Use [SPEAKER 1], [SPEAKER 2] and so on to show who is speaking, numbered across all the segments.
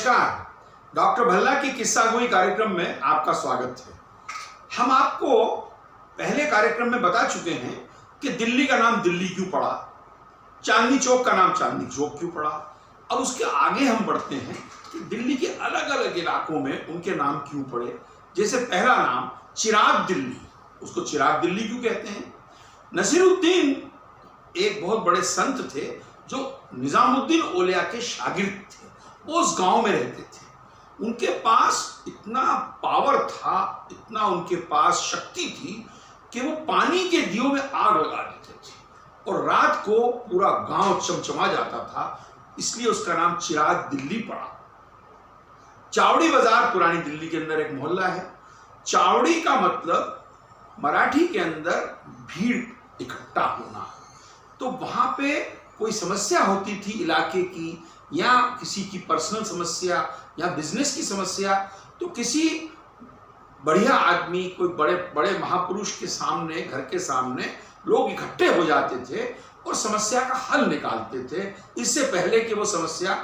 [SPEAKER 1] नमस्कार। डॉक्टर भल्ला की किस्सागोई कार्यक्रम में आपका स्वागत है। हम आपको पहले कार्यक्रम में बता चुके हैं कि दिल्ली का नाम दिल्ली क्यों पड़ा, चांदनी चौक का नाम चांदनी चौक क्यों पड़ा। अब उसके आगे हम बढ़ते हैं कि दिल्ली के अलग अलग इलाकों में उनके नाम क्यों पड़े। जैसे पहला नाम चिराग दिल्ली, उसको चिराग दिल्ली क्यों कहते हैं। नसीरुद्दीन एक बहुत बड़े संत थे जो निजामुद्दीन औलिया के शागिर्द थे। वो उस गांव में रहते थे। उनके पास इतना पावर था, इतना उनके पास शक्ति थी कि वो पानी के दियों में आग लगा देते थे और रात को पूरा गांव चमचमा जाता था, इसलिए उसका नाम चिराग दिल्ली पड़ा। चावड़ी बाजार पुरानी दिल्ली के अंदर एक मोहल्ला है। चावड़ी का मतलब मराठी के अंदर भीड़ इकट्ठा होना। तो वहां पे कोई समस्या होती थी इलाके की, या किसी की पर्सनल समस्या या बिजनेस की समस्या, तो किसी बढ़िया आदमी, कोई बड़े बड़े महापुरुष के सामने, घर के सामने लोग इकट्ठे हो जाते थे और समस्या का हल निकालते थे, इससे पहले कि वो समस्या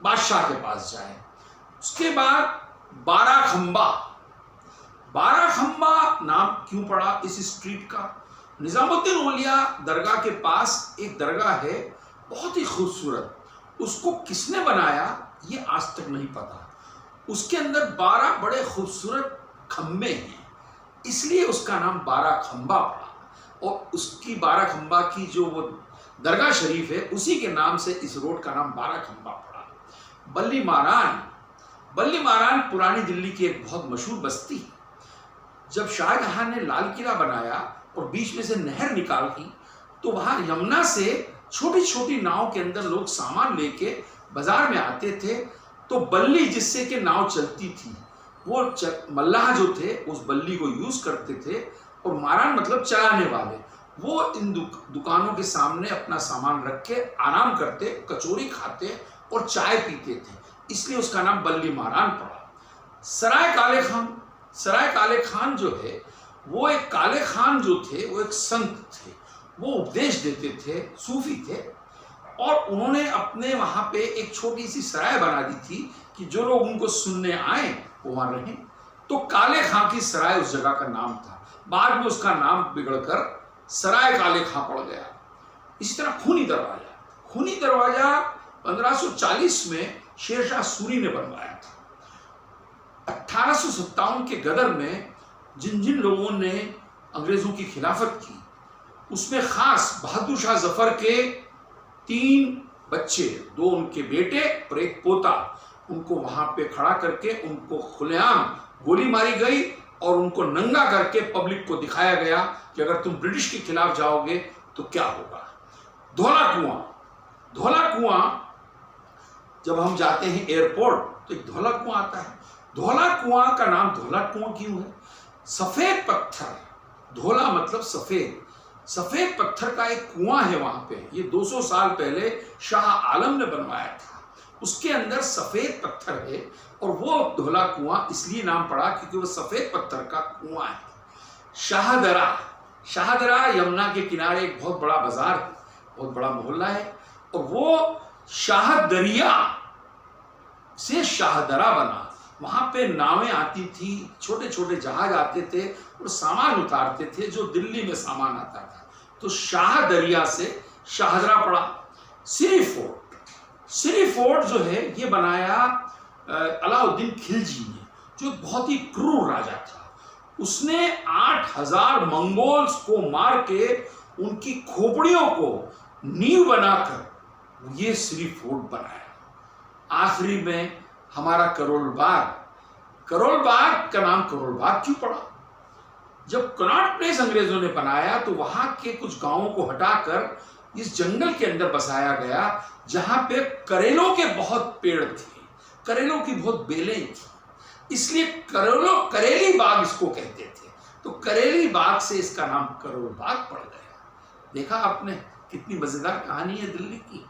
[SPEAKER 1] बादशाह के पास जाए। उसके बाद बाराखंबा नाम क्यों पड़ा इस स्ट्रीट का। निजामुद्दीन औलिया दरगाह के पास एक दरगाह है, बहुत ही खूबसूरत। उसको किसने बनाया ये आज तक नहीं पता। उसके अंदर 12 बड़े खूबसूरत खंबे हैं, इसलिए उसका नाम बाराखंबा पड़ा। और उसकी बाराखंबा की जो वो दरगाह शरीफ है, उसी के नाम से इस रोड का नाम बाराखंबा पड़ा। बल्ली मारान पुरानी दिल्ली की एक बहुत मशहूर बस्ती है। जब शाहजहां ने लाल किला बनाया और बीच में से नहर निकाली, तो वहां यमुना से छोटी छोटी नाव के अंदर लोग सामान लेके बाजार में आते थे। तो बल्ली जिससे कि नाव चलती थी, वो मल्लाह जो थे उस बल्ली को यूज करते थे। और मारान मतलब चलाने वाले, वो इन दुकानों के सामने अपना सामान रख के आराम करते, कचौरी खाते और चाय पीते थे, इसलिए उसका नाम बल्ली मारान पड़ा। सराय काले खान जो है, वो एक काले खान जो थे वो एक संत थे। वो उपदेश देते थे, सूफी थे, और उन्होंने अपने वहां पे एक छोटी सी सराय बना दी थी कि जो लोग उनको सुनने आए वो वहां रहे। तो काले खां की सराय उस जगह का नाम था। बाद में उसका नाम बिगड़कर सराय काले खां पड़ गया। इसी तरह खूनी दरवाजा 1540 में शेरशाह सूरी ने बनवाया था। 1857 के गदर में जिन जिन लोगों ने अंग्रेजों की खिलाफत की, उसमें खास बहादुर शाह जफर के 3 बच्चे, 2 उनके बेटे और एक पोता, उनको वहां पे खड़ा करके उनको खुलेआम गोली मारी गई और उनको नंगा करके पब्लिक को दिखाया गया कि अगर तुम ब्रिटिश के खिलाफ जाओगे तो क्या होगा। धौला कुआं जब हम जाते हैं एयरपोर्ट तो एक धौला कुआं आता है। धौला कुआं का नाम धौला कुआं क्यों है? सफेद पत्थर, धौला मतलब सफेद पत्थर का एक कुआं है वहां पे। ये 200 साल पहले शाह आलम ने बनवाया था। उसके अंदर सफेद पत्थर है और वो धौला कुआं इसलिए नाम पड़ा क्योंकि वो सफेद पत्थर का कुआं है। शाहदरा यमुना के किनारे एक बहुत बड़ा बाजार है, बहुत बड़ा मोहल्ला है, और वो शाहदरिया से शाहदरा बना। वहां पे नावें आती थी, छोटे छोटे जहाज आते थे और सामान उतारते थे, जो दिल्ली में सामान आता था। तो शाह दरिया से शाहदरा पड़ा। सिरी फोर्ट जो है ये बनाया अलाउद्दीन खिलजी ने, जो बहुत ही क्रूर राजा था। उसने 8000 मंगोल्स को मार के उनकी खोपड़ियों को नींव बनाकर ये सिरी फोर्ट बनाया। आखिरी में हमारा करोल बाग का नाम करोल बाग क्यों पड़ा? जब कनॉट प्लेस अंग्रेजों ने बनाया तो वहां के कुछ गांवों को हटाकर इस जंगल के अंदर बसाया गया, जहां पे करेलों के बहुत पेड़ थे, करेलों की बहुत बेलें थी, इसलिए करेली बाग इसको कहते थे। तो करेली बाग से इसका नाम करोल बाग पड़ गया। देखा आपने, कितनी मजेदार कहानी है दिल्ली की।